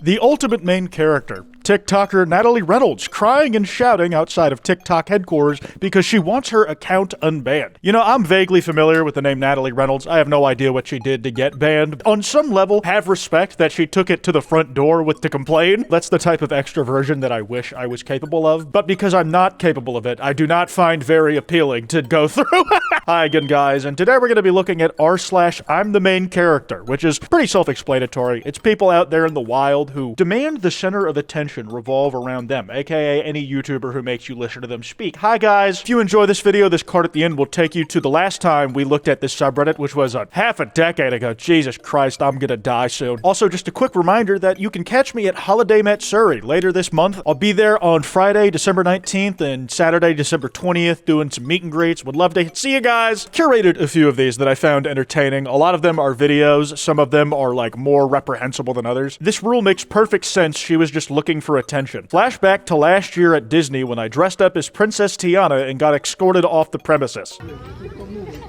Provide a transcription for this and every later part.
The ultimate main character, TikToker Natalie Reynolds, crying and shouting outside of TikTok headquarters because she wants her account unbanned. You know, I'm vaguely familiar with the name Natalie Reynolds. I have no idea what she did to get banned. On some level, have respect that she took it to the front door with to complain. That's the type of extroversion that I wish I was capable of. But because I'm not capable of it, I do not find very appealing to go through. Hi again, guys, and today we're going to be looking at r/I'm the main character, which is pretty self-explanatory. It's people out there in the wild who demand the center of attention revolve around them, aka any YouTuber who makes you listen to them speak. Hi guys, if you enjoy this video, this card at the end will take you to the last time we looked at this subreddit, which was half a decade ago. Jesus Christ, I'm gonna die soon. Also, just a quick reminder that you can catch me at Holiday Met Surrey later this month. I'll be there on Friday, December 19th and Saturday, December 20th, doing some meet and greets. Would love to see you guys. Curated a few of these that I found entertaining. A lot of them are videos. Some of them are like more reprehensible than others. This rule makes perfect sense. She was just looking for attention. Flashback to last year at Disney when I dressed up as Princess Tiana and got escorted off the premises.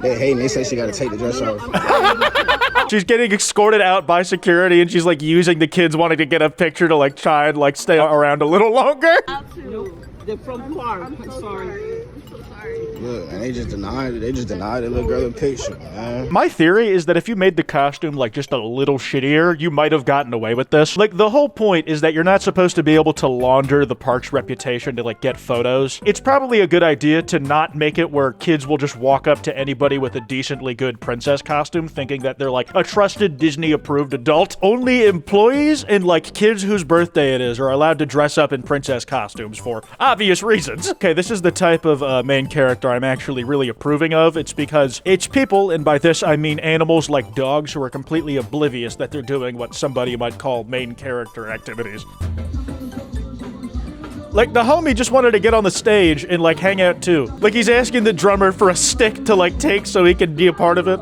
They hating. They say she gotta take the dress off. She's getting escorted out by security and she's like using the kids wanting to get a picture to like try and like stay around a little longer. They're from Clark. I'm sorry. Look, and they just denied it. They just denied the little girl a picture, man. My theory is that if you made the costume like just a little shittier, you might have gotten away with this. Like, the whole point is that you're not supposed to be able to launder the park's reputation to like get photos. It's probably a good idea to not make it where kids will just walk up to anybody with a decently good princess costume thinking that they're like a trusted Disney approved adult. Only employees and like kids whose birthday it is are allowed to dress up in princess costumes for obvious reasons. Okay, this is the type of main character I'm actually really approving of. It's because it's people, and by this I mean animals like dogs, who are completely oblivious that they're doing what somebody might call main character activities. Like, the homie just wanted to get on the stage and like hang out too. Like, he's asking the drummer for a stick to like take so he can be a part of it.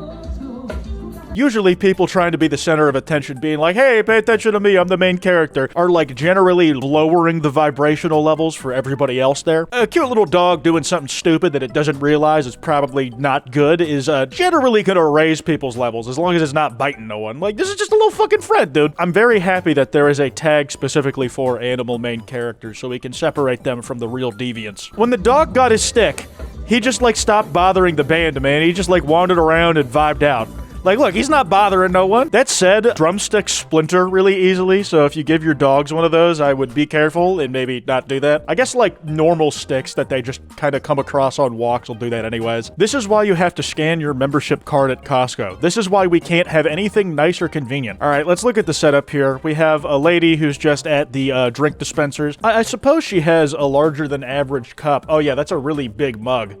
Usually people trying to be the center of attention, being like, hey, pay attention to me, I'm the main character, are like generally lowering the vibrational levels for everybody else there. A cute little dog doing something stupid that it doesn't realize is probably not good is generally gonna raise people's levels, as long as it's not biting no one. Like, this is just a little fucking friend, dude. I'm very happy that there is a tag specifically for animal main characters so we can separate them from the real deviants. When the dog got his stick, he just like stopped bothering the band, man. He just like wandered around and vibed out. Like, look, he's not bothering no one. That said, drumsticks splinter really easily, so if you give your dogs one of those, I would be careful and maybe not do that. I guess, like, normal sticks that they just kind of come across on walks will do that anyways. This is why you have to scan your membership card at Costco. This is why we can't have anything nice or convenient. All right, let's look at the setup here. We have a lady who's just at the drink dispensers. I suppose she has a larger than average cup. Oh yeah, that's a really big mug.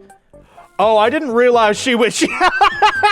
Oh, I didn't realize she was...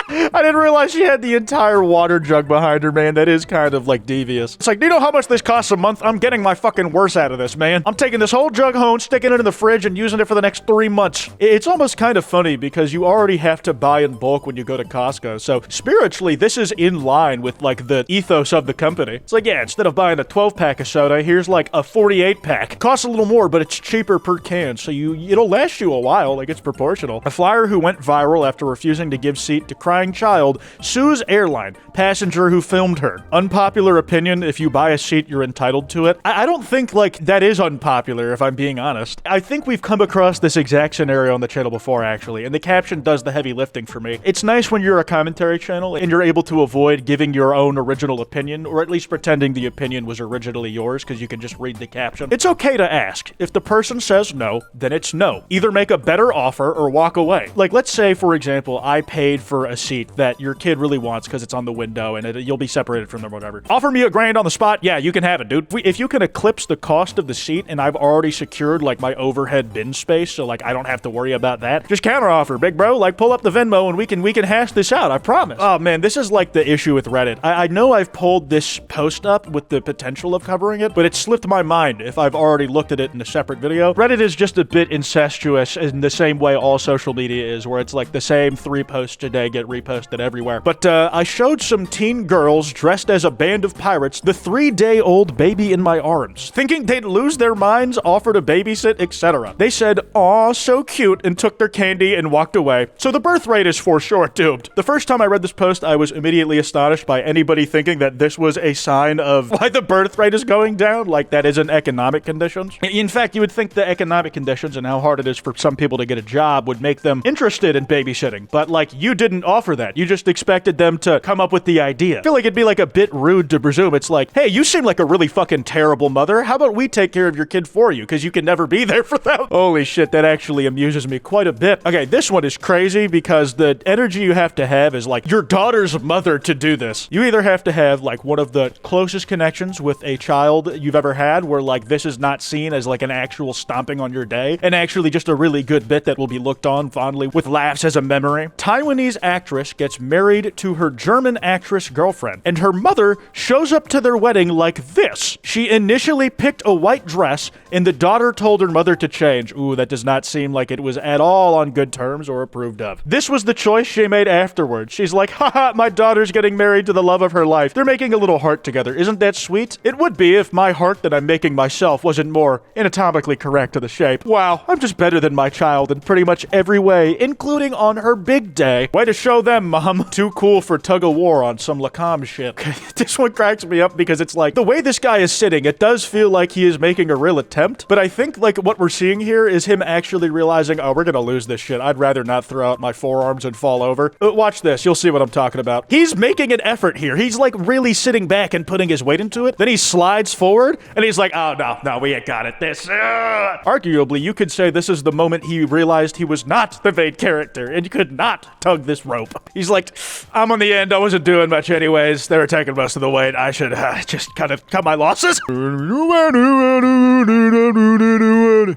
I didn't realize she had the entire water jug behind her, man. That is kind of, like, devious. It's like, do you know how much this costs a month? I'm getting my fucking worst out of this, man. I'm taking this whole jug home, sticking it in the fridge, and using it for the next 3 months. It's almost kind of funny because you already have to buy in bulk when you go to Costco. So, spiritually, this is in line with, like, the ethos of the company. It's like, yeah, instead of buying a 12-pack of soda, here's, like, a 48-pack. Costs a little more, but it's cheaper per can, so it'll last you a while. Like, it's proportional. A flyer who went viral after refusing to give seat to crying child sues airline passenger who filmed her. Unpopular opinion, if you buy a seat, you're entitled to it. I don't think, like, that is unpopular, if I'm being honest. I think we've come across this exact scenario on the channel before, actually, and the caption does the heavy lifting for me. It's nice when you're a commentary channel and you're able to avoid giving your own original opinion, or at least pretending the opinion was originally yours, because you can just read the caption. It's okay to ask. If the person says no, then it's no. Either make a better offer or walk away. Like, let's say, for example, I paid for a seat that your kid really wants because it's on the window and you'll be separated from them or whatever. Offer me $1,000 on the spot? Yeah, you can have it, dude. If you can eclipse the cost of the seat and I've already secured, like, my overhead bin space, so, like, I don't have to worry about that, just counteroffer, big bro. Like, pull up the Venmo and we can hash this out, I promise. Oh, man, this is, like, the issue with Reddit. I know I've pulled this post up with the potential of covering it, but it slipped my mind if I've already looked at it in a separate video. Reddit is just a bit incestuous in the same way all social media media is, where it's like the same 3 posts a day get reposted everywhere. But I showed some teen girls dressed as a band of pirates the 3-day-old baby in my arms, thinking they'd lose their minds, offered a babysit, etc. They said, "Aw, so cute," and took their candy and walked away. So the birth rate is for sure doomed. The first time I read this post, I was immediately astonished by anybody thinking that this was a sign of why the birth rate is going down, like that isn't economic conditions. In fact, you would think the economic conditions and how hard it is for some people to get a job would make them interested in babysitting, but like you didn't offer that. You just expected them to come up with the idea. I feel like it'd be like a bit rude to presume it's like, hey, you seem like a really fucking terrible mother. How about we take care of your kid for you, because you can never be there for them? Holy shit, that actually amuses me quite a bit. Okay, this one is crazy because the energy you have to have is like your daughter's mother to do this. You either have to have like one of the closest connections with a child you've ever had, where like this is not seen as like an actual stomping on your day, and actually just a really good bit that will be looked on fondly with laughs as a memory. Taiwanese actress gets married to her German actress girlfriend, and her mother shows up to their wedding like this. She initially picked a white dress, and the daughter told her mother to change. Ooh, that does not seem like it was at all on good terms or approved of. This was the choice she made afterwards. She's like, haha, my daughter's getting married to the love of her life. They're making a little heart together. Isn't that sweet? It would be if my heart that I'm making myself wasn't more anatomically correct to the shape. Wow, I'm just better than my child in pretty much every way, including on her big day. Way to show them, Mom. Too cool for tug-of-war on some Lacam shit. This one cracks me up because it's like, the way this guy is sitting, it does feel like he is making a real attempt, but I think like what we're seeing here is him actually realizing, oh, we're gonna lose this shit. I'd rather not throw out my forearms and fall over. Watch this. You'll see what I'm talking about. He's making an effort here. He's like really sitting back and putting his weight into it. Then he slides forward and he's like, oh, no, we ain't got it. Arguably, you could say this is the moment he realized he was not the main character and could not tug this rope. He's like, I'm on the end. I wasn't doing much anyways. They were taking most of the weight. I should just kind of cut my losses.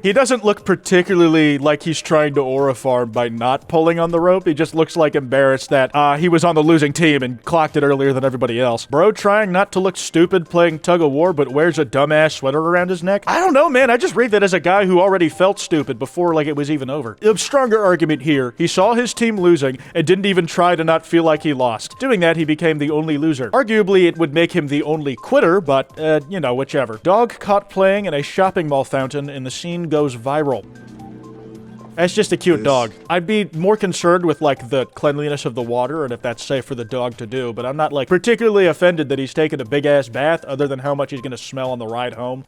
He doesn't look particularly like he's trying to aura farm by not pulling on the rope. He just looks like embarrassed that he was on the losing team and clocked it earlier than everybody else. Bro trying not to look stupid playing tug-of-war but wears a dumbass sweater around his neck. I don't know, man. I just read that as a guy who already felt stupid before like it was even over. The stronger argument here, he saw his team losing and didn't even try to not feel like he lost. Doing that, he became the only loser. Arguably, it would make him the only quitter, but, you know, whichever. Dog caught playing in a shopping mall fountain and the scene goes viral. That's just a cute dog. I'd be more concerned with, like, the cleanliness of the water and if that's safe for the dog to do, but I'm not, like, particularly offended that he's taking a big-ass bath other than how much he's gonna smell on the ride home.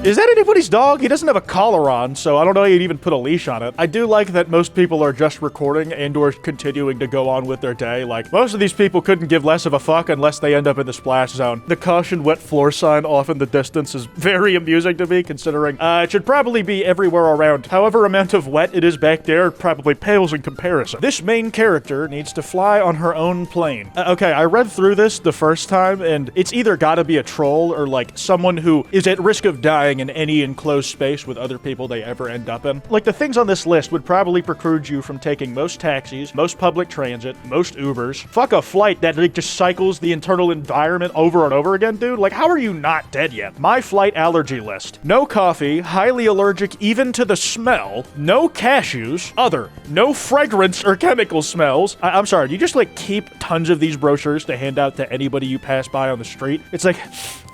Is that anybody's dog? He doesn't have a collar on, so I don't know he'd even put a leash on it. I do like that most people are just recording and or continuing to go on with their day. Like, most of these people couldn't give less of a fuck unless they end up in the splash zone. The caution wet floor sign off in the distance is very amusing to me, considering it should probably be everywhere around. However amount of wet it is back there probably pales in comparison. This main character needs to fly on her own plane. Okay, I read through this the first time, and it's either gotta be a troll or, like, someone who is at risk of dying in any enclosed space with other people they ever end up in. Like, the things on this list would probably preclude you from taking most taxis, most public transit, most Ubers. Fuck a flight that like, just cycles the internal environment over and over again, dude. Like, how are you not dead yet? My flight allergy list. No coffee, highly allergic even to the smell, no cashews, other, no fragrance or chemical smells. I'm sorry, do you just like keep tons of these brochures to hand out to anybody you pass by on the street? It's like,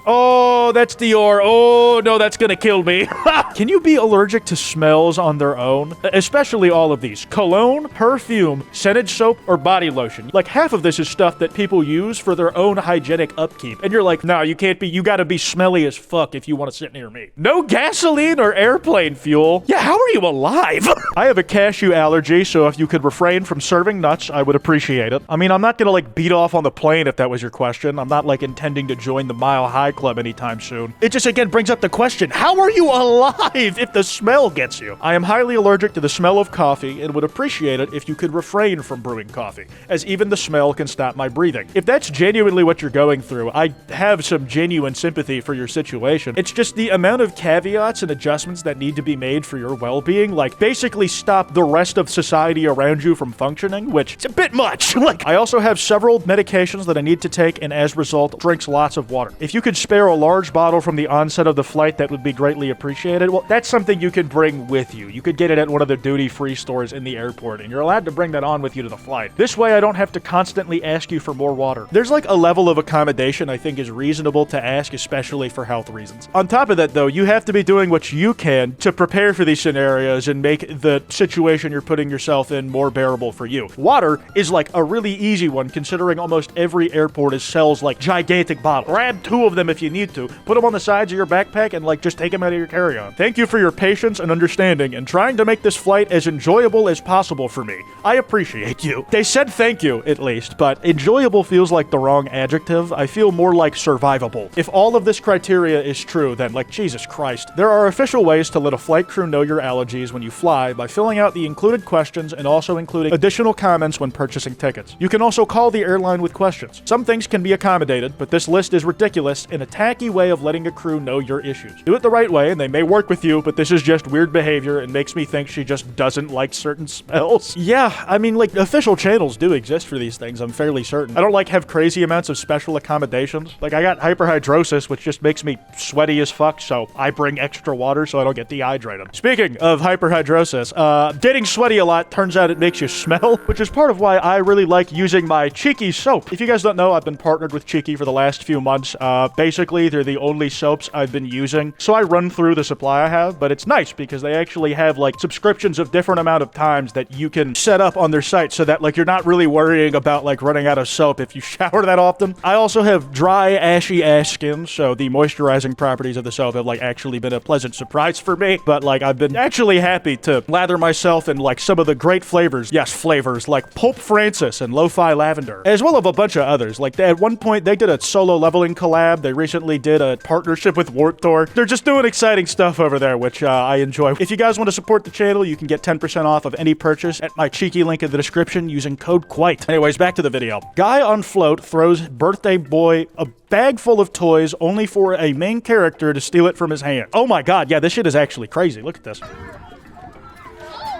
oh, that's Dior. Oh, no, that's gonna kill me. Can you be allergic to smells on their own? Especially all of these. Cologne, perfume, scented soap, or body lotion. Like, half of this is stuff that people use for their own hygienic upkeep. And you're like, no, you can't be, you gotta be smelly as fuck if you want to sit near me. No gasoline or airplane fuel. Yeah, how are you alive? I have a cashew allergy, so if you could refrain from serving nuts, I would appreciate it. I mean, I'm not gonna, like, beat off on the plane if that was your question. I'm not, like, intending to join the Mile High Club anytime soon. It just again brings up the question, how are you alive if the smell gets you? I am highly allergic to the smell of coffee and would appreciate it if you could refrain from brewing coffee, as even the smell can stop my breathing. If that's genuinely what you're going through, I have some genuine sympathy for your situation. It's just the amount of caveats and adjustments that need to be made for your well-being, like basically stop the rest of society around you from functioning, which is a bit much. Like, I also have several medications that I need to take and as a result, drinks lots of water. If you could spare a large bottle from the onset of the flight, that would be greatly appreciated. Well, that's something you can bring with you. You could get it at one of the duty-free stores in the airport, and you're allowed to bring that on with you to the flight. This way, I don't have to constantly ask you for more water. There's like a level of accommodation I think is reasonable to ask, especially for health reasons. On top of that, though, you have to be doing what you can to prepare for these scenarios and make the situation you're putting yourself in more bearable for you. Water is like a really easy one, considering almost every airport sells like gigantic bottles. Grab 2 of them if you need to, put them on the sides of your backpack, and like just take them out of your carry-on. Thank you for your patience and understanding and trying to make this flight as enjoyable as possible for me. I appreciate you. They said thank you, at least, but enjoyable feels like the wrong adjective. I feel more like survivable. If all of this criteria is true, then like Jesus Christ. There are official ways to let a flight crew know your allergies when you fly by filling out the included questions and also including additional comments when purchasing tickets. You can also call the airline with questions. Some things can be accommodated, but this list is ridiculous and a tacky way of letting a crew know your issues. Do it the right way and they may work with you, but this is just weird behavior and makes me think she just doesn't like certain smells. Yeah, I mean, like, official channels do exist for these things, I'm fairly certain. I don't like have crazy amounts of special accommodations. Like, I got hyperhidrosis, which just makes me sweaty as fuck, so I bring extra water so I don't get dehydrated. Speaking of hyperhidrosis, getting sweaty a lot turns out it makes you smell, which is part of why I really like using my Cheeky soap. If you guys don't know, I've been partnered with Cheeky for the last few months. Basically, they're the only soaps I've been using, so I run through the supply I have, but it's nice because they actually have like subscriptions of different amount of times that you can set up on their site so that like you're not really worrying about like running out of soap if you shower that often. I also have dry, ashy ass skin, so the moisturizing properties of the soap have like actually been a pleasant surprise for me, but like I've been actually happy to lather myself in like some of the great flavors, yes, flavors like Pope Francis and Lo-Fi Lavender, as well as a bunch of others. Like at one point they did a solo leveling collab. They recently did a partnership with Warped Tour. They're just doing exciting stuff over there, which I enjoy. If you guys want to support the channel, you can get 10% off of any purchase at my Cheeky link in the description using code Kwite. Anyways, back to the video. Guy on float throws birthday boy a bag full of toys only for a main character to steal it from his hand. Oh my god, yeah, this shit is actually crazy. Look at this.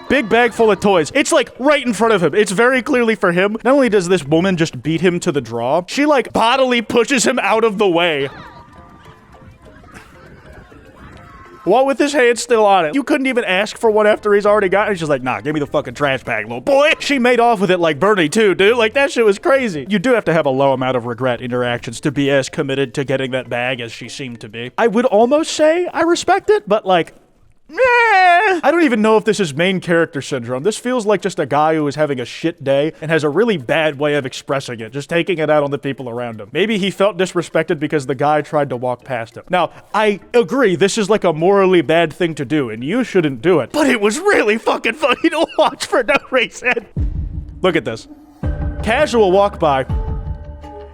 Big bag full of toys. It's like right in front of him. It's very clearly for him. Not only does this woman just beat him to the draw, she like bodily pushes him out of the way. What with his hand still on it? You couldn't even ask for one after he's already got it. She's like, nah, give me the fucking trash bag, little boy. She made off with it like Bernie too, dude. Like, that shit was crazy. You do have to have a low amount of regret interactions to be as committed to getting that bag as she seemed to be. I would almost say I respect it, but like, I don't even know if this is main character syndrome. This feels like just a guy who is having a shit day and has a really bad way of expressing it, just taking it out on the people around him. Maybe he felt disrespected because the guy tried to walk past him. Now, I agree, this is like a morally bad thing to do, and you shouldn't do it. But it was really fucking funny to watch for no reason. Look at this. Casual walk by.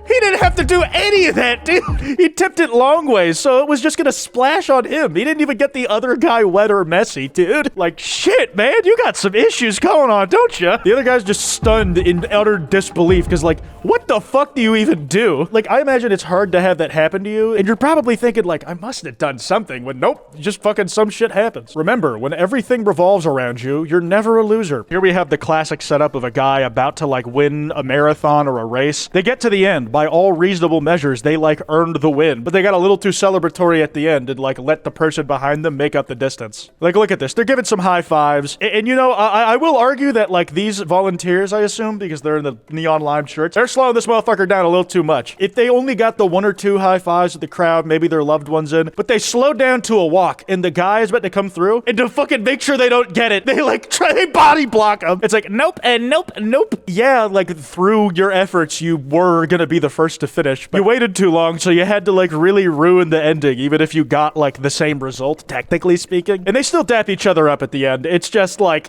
He didn't have to do any of that, dude. He tipped it long ways, so it was just gonna splash on him. He didn't even get the other guy wet or messy, dude. Like, shit, man, you got some issues going on, don't you? The other guy's just stunned in utter disbelief, because like, what the fuck do you even do? Like, I imagine it's hard to have that happen to you, and you're probably thinking like, I must have done something, when nope, just fucking some shit happens. Remember, when everything revolves around you, you're never a loser. Here we have the classic setup of a guy about to like win a marathon or a race. They get to the end. By all reasonable measures, they like earned the win, but they got a little too celebratory at the end and like let the person behind them make up the distance. Like, look at this. They're giving some high fives. And you know, I will argue that like these volunteers, I assume, because they're in the neon lime shirts, they're slowing this motherfucker down a little too much. If they only got the 1 or 2 high fives with the crowd, maybe their loved ones in, but they slowed down to a walk and the guy is about to come through, and to fucking make sure they don't get it, they like they body block him. It's like, nope, and nope, nope. Yeah, like through your efforts, you were gonna be the first to finish, but you waited too long, so you had to like really ruin the ending, even if you got like the same result, technically speaking. And they still dap each other up at the end. It's just like,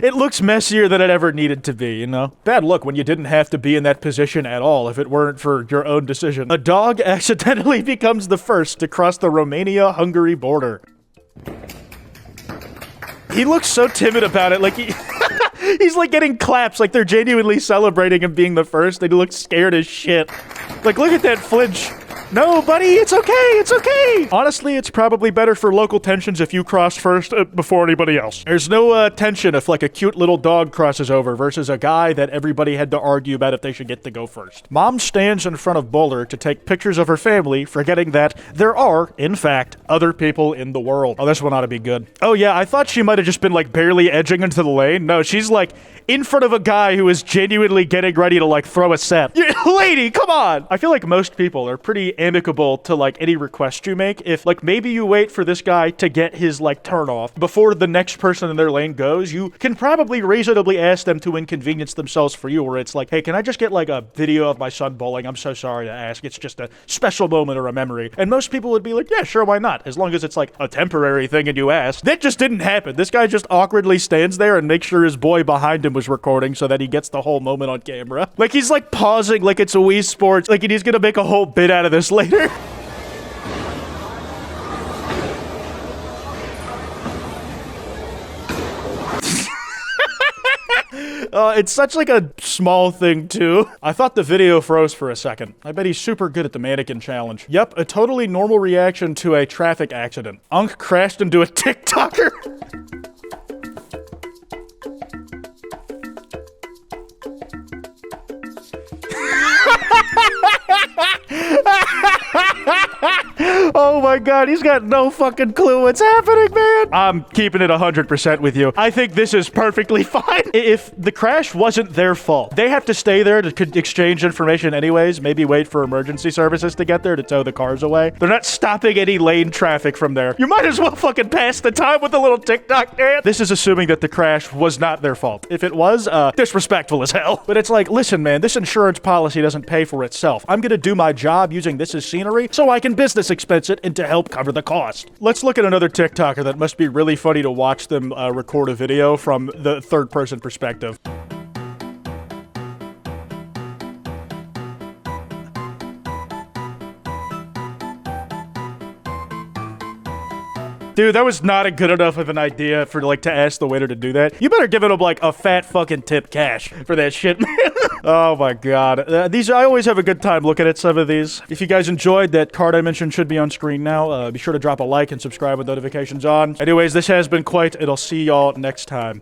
it looks messier than it ever needed to be, you know? Bad luck when you didn't have to be in that position at all if it weren't for your own decision. A dog accidentally becomes the first to cross the Romania-Hungary border. He looks so timid about it, like he's like getting claps, like they're genuinely celebrating him being the first, and he looks scared as shit. Like, look at that flinch. No, buddy, it's okay, it's okay. Honestly, it's probably better for local tensions if you cross first before anybody else. There's no tension if like a cute little dog crosses over versus a guy that everybody had to argue about if they should get to go first. Mom stands in front of Bowler to take pictures of her family, forgetting that there are, in fact, other people in the world. Oh, this one ought to be good. Oh yeah, I thought she might have just been like barely edging into the lane. No, she's like in front of a guy who is genuinely getting ready to like throw a set. Lady, come on! I feel like most people are pretty amicable to like any request you make. If like maybe you wait for this guy to get his like turn off before the next person in their lane goes, you can probably reasonably ask them to inconvenience themselves for you, where it's like, hey, can I just get like a video of my son bowling? I'm so sorry to ask. It's just a special moment or a memory. And most people would be like, yeah, sure, why not? As long as it's like a temporary thing and you ask. That just didn't happen. This guy just awkwardly stands there and makes sure his boy behind him was recording so that he gets the whole moment on camera. Like he's like pausing like it's a Wii Sports. Like he's gonna make a whole bit out of this later. It's such like a small thing too. I thought the video froze for a second. I bet he's super good at the mannequin challenge. Yep, a totally normal reaction to a traffic accident. Unk crashed into a TikToker. Oh my god, he's got no fucking clue what's happening, man. I'm keeping it 100% with you. I think this is perfectly fine. If the crash wasn't their fault, they have to stay there to exchange information anyways, maybe wait for emergency services to get there to tow the cars away. They're not stopping any lane traffic from there. You might as well fucking pass the time with a little TikTok dance. This is assuming that the crash was not their fault. If it was, disrespectful as hell. But it's like, listen, man, this insurance policy doesn't pay for itself. I'm gonna do my job using this as scenery so I can business expense it and to help cover the cost. Let's look at another TikToker that must be really funny to watch them record a video from the third person perspective. Dude, that was not a good enough of an idea for like to ask the waiter to do that. You better give him like a fat fucking tip cash for that shit, man. Oh my god. I always have a good time looking at some of these. If you guys enjoyed, that card I mentioned should be on screen now. Be sure to drop a like and subscribe with notifications on. Anyways, this has been Kwite, and I'll see y'all next time.